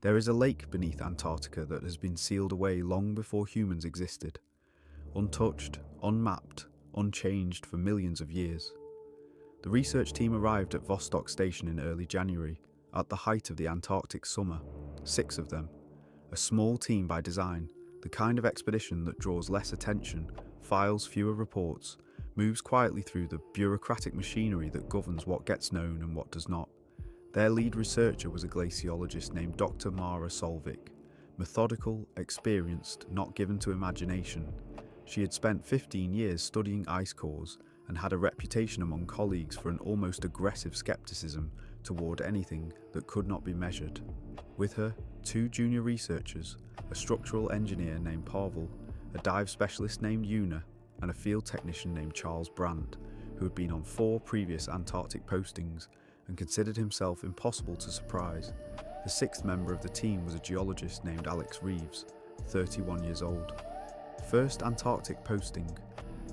There is a lake beneath Antarctica that has been sealed away long before humans existed, untouched, unmapped, unchanged for millions of years. The research team arrived at Vostok Station in early January, at the height of the Antarctic summer, 6 of them. A small team by design, the kind of expedition that draws less attention, files fewer reports, moves quietly through the bureaucratic machinery that governs what gets known and what does not. Their lead researcher was a glaciologist named Dr. Mara Solvik, methodical, experienced, not given to imagination. She had spent 15 years studying ice cores and had a reputation among colleagues for an almost aggressive skepticism toward anything that could not be measured. With her, 2 junior researchers, a structural engineer named Pavel, a dive specialist named Una, and a field technician named Charles Brandt, who had been on 4 previous Antarctic postings and considered himself impossible to surprise. The 6th member of the team was a geologist named Alex Reeves, 31 years old. First Antarctic posting.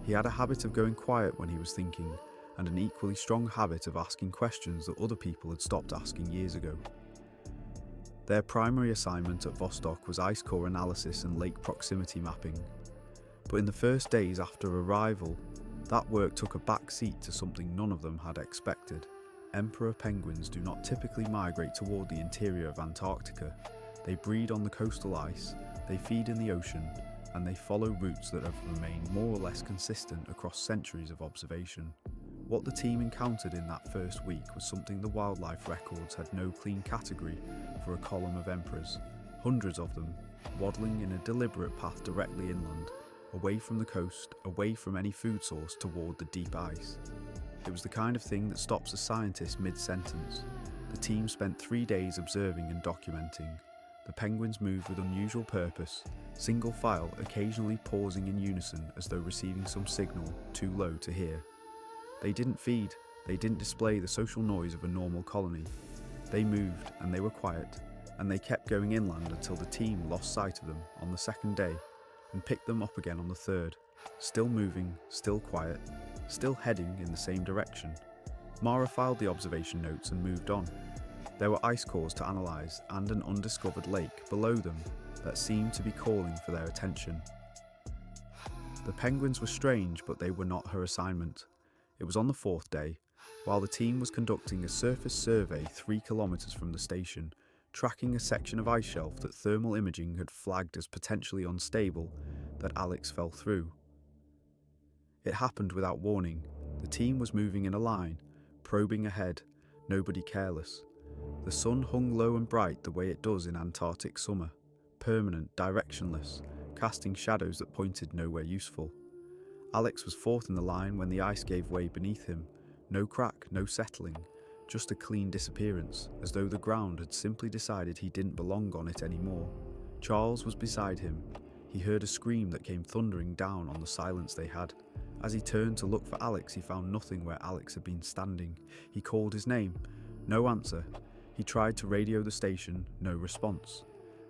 He had a habit of going quiet when he was thinking, and an equally strong habit of asking questions that other people had stopped asking years ago. Their primary assignment at Vostok was ice core analysis and lake proximity mapping. But in the first days after arrival, that work took a back seat to something none of them had expected. Emperor penguins do not typically migrate toward the interior of Antarctica. They breed on the coastal ice, they feed in the ocean, and they follow routes that have remained more or less consistent across centuries of observation. What the team encountered in that first week was something the wildlife records had no clean category for a column of emperors, hundreds of them, waddling in a deliberate path directly inland, away from the coast, away from any food source toward the deep ice. It was the kind of thing that stops a scientist mid-sentence. The team spent 3 days observing and documenting. The penguins moved with unusual purpose, single file, occasionally pausing in unison as though receiving some signal too low to hear. They didn't feed, they didn't display the social noise of a normal colony. They moved and they were quiet, and they kept going inland until the team lost sight of them on the 2nd day and picked them up again on the 3rd, still moving, still quiet, still heading in the same direction. Mara filed the observation notes and moved on. There were ice cores to analyse and an undiscovered lake below them that seemed to be calling for their attention. The penguins were strange, but they were not her assignment. It was on the 4th day, while the team was conducting a surface survey 3 kilometres from the station, tracking a section of ice shelf that thermal imaging had flagged as potentially unstable, that Alex fell through. It happened without warning. The team was moving in a line, probing ahead, nobody careless. The sun hung low and bright the way it does in Antarctic summer, permanent, directionless, casting shadows that pointed nowhere useful. Alex was 4th in the line when the ice gave way beneath him. No crack, no settling, just a clean disappearance, as though the ground had simply decided he didn't belong on it anymore. Charles was beside him. He heard a scream that came thundering down on the silence they had. As he turned to look for Alex, he found nothing where Alex had been standing. He called his name. No answer. He tried to radio the station. No response.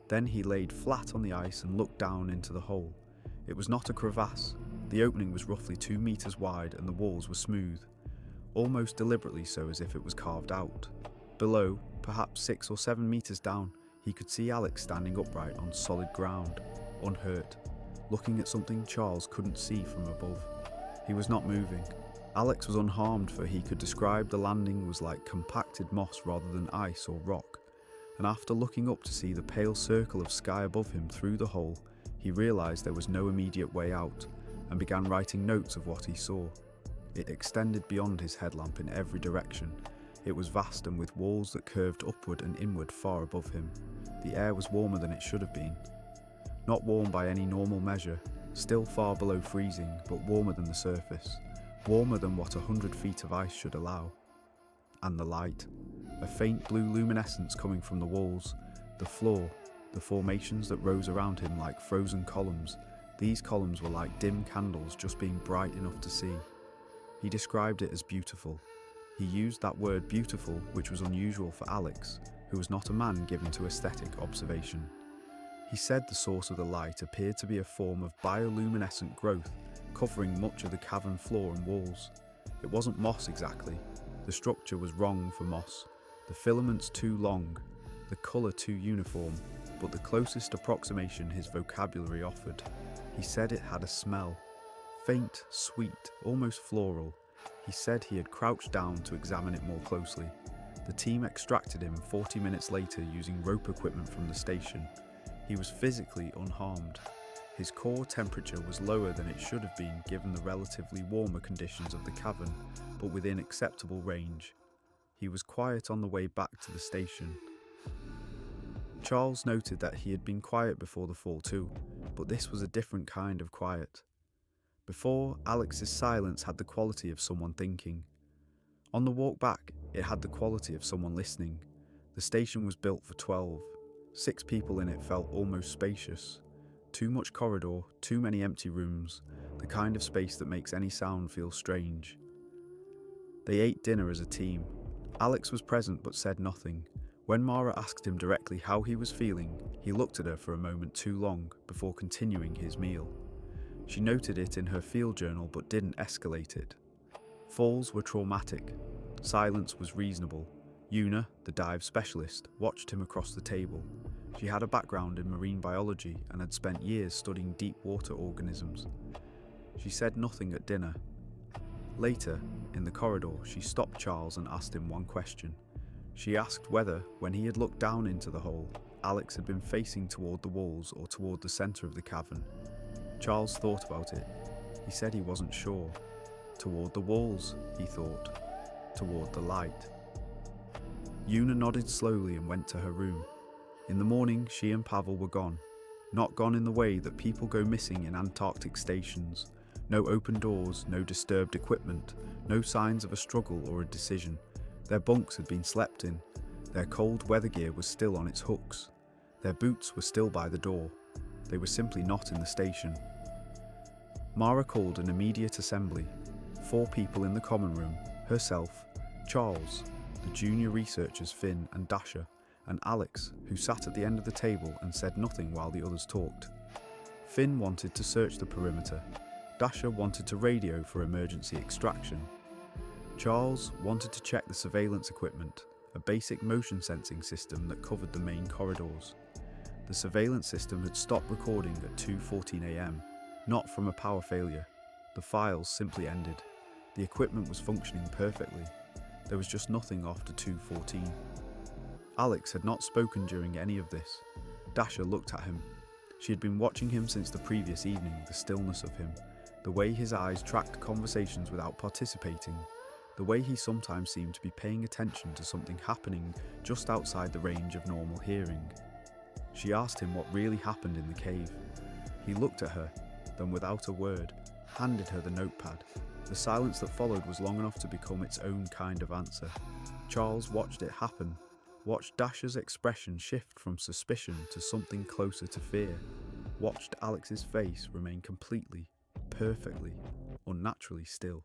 Then he laid flat on the ice and looked down into the hole. It was not a crevasse. The opening was roughly 2 meters wide and the walls were smooth, almost deliberately so, as if it was carved out. Below, perhaps 6 or 7 meters down, he could see Alex standing upright on solid ground, unhurt, looking at something Charles couldn't see from above. He was not moving. Alex was unharmed, for he could describe the landing was like compacted moss rather than ice or rock, and after looking up to see the pale circle of sky above him through the hole, he realized there was no immediate way out, and began writing notes of what he saw. It extended beyond his headlamp in every direction. It was vast and with walls that curved upward and inward far above him. The air was warmer than it should have been. Not warm by any normal measure, still far below freezing, but warmer than the surface, warmer than what 100 feet of ice should allow. And the light, a faint blue luminescence coming from the walls, the floor, the formations that rose around him like frozen columns. These columns were like dim candles just being bright enough to see. He described it as beautiful. He used that word beautiful, which was unusual for Alex, who was not a man given to aesthetic observation. He said the source of the light appeared to be a form of bioluminescent growth, covering much of the cavern floor and walls. It wasn't moss exactly. The structure was wrong for moss. The filaments too long. the colour too uniform, but the closest approximation his vocabulary offered. He said it had a smell. Faint, sweet, almost floral. He said he had crouched down to examine it more closely. The team extracted him 40 minutes later using rope equipment from the station. He was physically unharmed. His core temperature was lower than it should have been given the relatively warmer conditions of the cavern, but within acceptable range. He was quiet on the way back to the station. Charles noted that he had been quiet before the fall too, but this was a different kind of quiet. Before, Alex's silence had the quality of someone thinking. On the walk back, it had the quality of someone listening. The station was built for 12. 6 people in it felt almost spacious. Too much corridor, too many empty rooms, the kind of space that makes any sound feel strange. They ate dinner as a team. Alex was present but said nothing. When Mara asked him directly how he was feeling, he looked at her for a moment too long before continuing his meal. She noted it in her field journal but didn't escalate it. Falls were traumatic. Silence was reasonable. Una, the dive specialist, watched him across the table. She had a background in marine biology and had spent years studying deep water organisms. She said nothing at dinner. Later, in the corridor, she stopped Charles and asked him one question. She asked whether, when he had looked down into the hole, Alex had been facing toward the walls or toward the centre of the cavern. Charles thought about it. He said he wasn't sure. Toward the walls, he thought. Toward the light. Una nodded slowly and went to her room. In the morning, she and Pavel were gone. Not gone in the way that people go missing in Antarctic stations. No open doors, no disturbed equipment, no signs of a struggle or a decision. Their bunks had been slept in. Their cold weather gear was still on its hooks. Their boots were still by the door. They were simply not in the station. Mara called an immediate assembly. 4 people in the common room, herself, Charles, the junior researchers Finn and Dasha, and Alex, who sat at the end of the table and said nothing while the others talked. Finn wanted to search the perimeter. Dasha wanted to radio for emergency extraction. Charles wanted to check the surveillance equipment, a basic motion sensing system that covered the main corridors. The surveillance system had stopped recording at 2:14 a.m, not from a power failure. The files simply ended. The equipment was functioning perfectly. There was just nothing after 2:14. Alex had not spoken during any of this. Dasha looked at him. She had been watching him since the previous evening, the stillness of him, the way his eyes tracked conversations without participating, the way he sometimes seemed to be paying attention to something happening just outside the range of normal hearing. She asked him what really happened in the cave. He looked at her, then without a word, handed her the notepad. The silence that followed was long enough to become its own kind of answer. Charles watched it happen, watched Dasha's expression shift from suspicion to something closer to fear, watched Alex's face remain completely, perfectly, unnaturally still.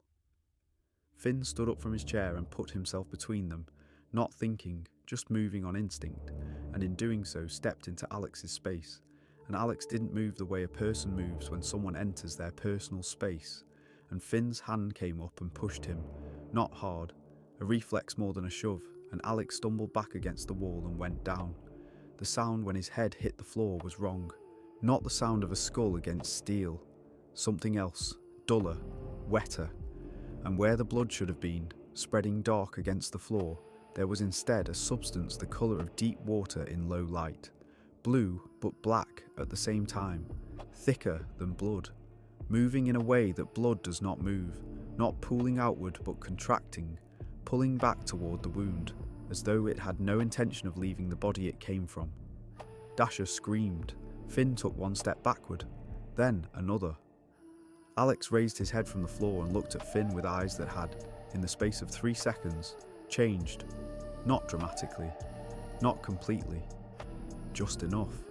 Finn stood up from his chair and put himself between them, not thinking, just moving on instinct, and in doing so stepped into Alex's space, and Alex didn't move the way a person moves when someone enters their personal space, and Finn's hand came up and pushed him, not hard, a reflex more than a shove, and Alex stumbled back against the wall and went down. The sound when his head hit the floor was wrong, not the sound of a skull against steel, something else, duller, wetter, and where the blood should have been, spreading dark against the floor, there was instead a substance the colour of deep water in low light, blue but black at the same time, thicker than blood, moving in a way that blood does not move, not pooling outward but contracting, pulling back toward the wound, as though it had no intention of leaving the body it came from. Dasha screamed. Finn took one step backward, then another. Alex raised his head from the floor and looked at Finn with eyes that had, in the space of 3 seconds, changed. Not dramatically, not completely, just enough.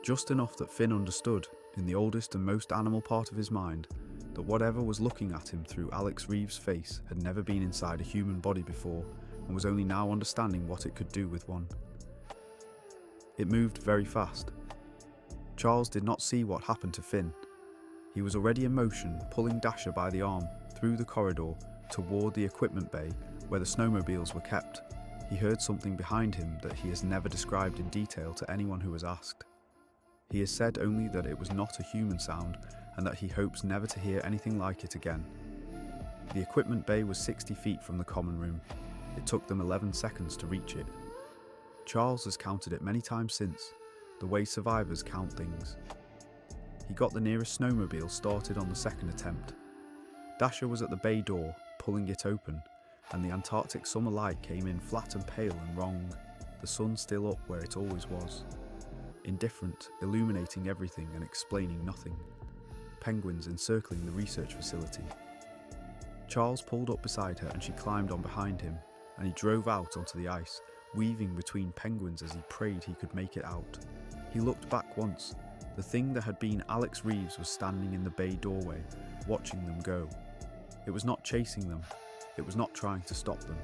Just enough that Finn understood, in the oldest and most animal part of his mind, that whatever was looking at him through Alex Reeves' face had never been inside a human body before, and was only now understanding what it could do with one. It moved very fast. Charles did not see what happened to Finn. He was already in motion, pulling Dasha by the arm through the corridor toward the equipment bay where the snowmobiles were kept. He heard something behind him that he has never described in detail to anyone who has asked. He has said only that it was not a human sound and that he hopes never to hear anything like it again. The equipment bay was 60 feet from the common room. It took them 11 seconds to reach it. Charles has counted it many times since, the way survivors count things. He got the nearest snowmobile started on the second attempt. Dasher was at the bay door, pulling it open, and the Antarctic summer light came in flat and pale and wrong, the sun still up where it always was. Indifferent, illuminating everything and explaining nothing. Penguins encircling the research facility. Charles pulled up beside her and she climbed on behind him, and he drove out onto the ice, weaving between penguins as he prayed he could make it out. He looked back once. The thing that had been Alex Reeves was standing in the bay doorway, watching them go. It was not chasing them. It was not trying to stop them.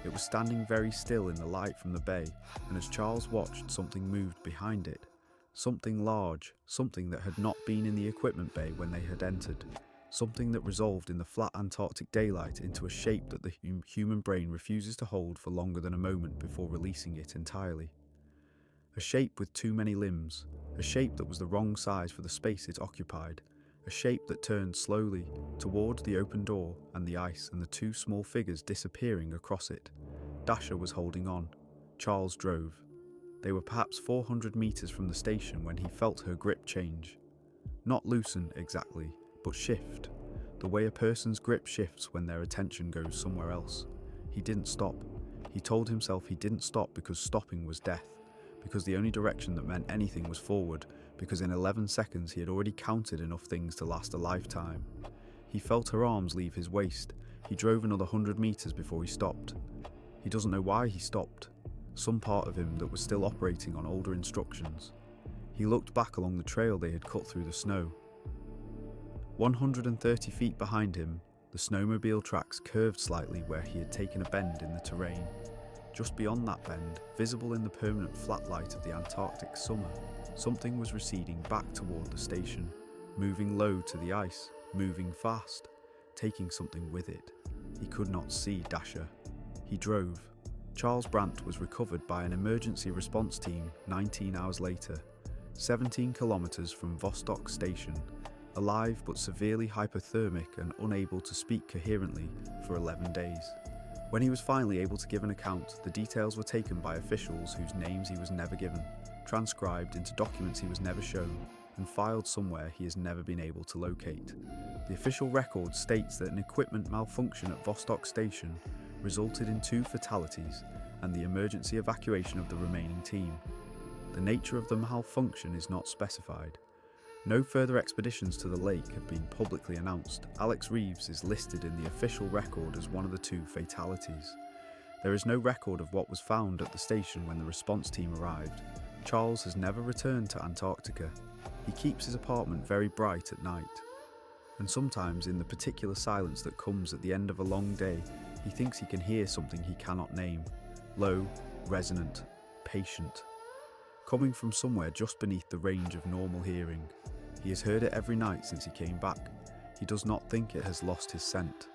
It was standing very still in the light from the bay, and as Charles watched, something moved behind it. Something large, something that had not been in the equipment bay when they had entered. Something that resolved in the flat Antarctic daylight into a shape that the human brain refuses to hold for longer than a moment before releasing it entirely. A shape with too many limbs, a shape that was the wrong size for the space it occupied, a shape that turned slowly towards the open door and the ice and the two small figures disappearing across it. Dasher was holding on. Charles drove. They were perhaps 400 meters from the station when he felt her grip change. Not loosen exactly, but shift, the way a person's grip shifts when their attention goes somewhere else. He didn't stop. He told himself he didn't stop because stopping was death, because the only direction that meant anything was forward, because in 11 seconds he had already counted enough things to last a lifetime. He felt her arms leave his waist. He drove another 100 meters before he stopped. He doesn't know why he stopped. Some part of him that was still operating on older instructions. He looked back along the trail they had cut through the snow. 130 feet behind him, the snowmobile tracks curved slightly where he had taken a bend in the terrain. Just beyond that bend, visible in the permanent flat light of the Antarctic summer, something was receding back toward the station, moving low to the ice, moving fast, taking something with it. He could not see Dasher. He drove. Charles Brandt was recovered by an emergency response team 19 hours later, 17 kilometers from Vostok Station, alive but severely hypothermic and unable to speak coherently for 11 days. When he was finally able to give an account, the details were taken by officials whose names he was never given, transcribed into documents he was never shown, and filed somewhere he has never been able to locate. The official record states that an equipment malfunction at Vostok Station resulted in 2 fatalities and the emergency evacuation of the remaining team. The nature of the malfunction is not specified. No further expeditions to the lake have been publicly announced. Alex Reeves is listed in the official record as one of the 2 fatalities. There is no record of what was found at the station when the response team arrived. Charles has never returned to Antarctica. He keeps his apartment very bright at night. And sometimes in the particular silence that comes at the end of a long day, he thinks he can hear something he cannot name. Low, resonant, patient. Coming from somewhere just beneath the range of normal hearing. He has heard it every night since he came back. He does not think it has lost his scent.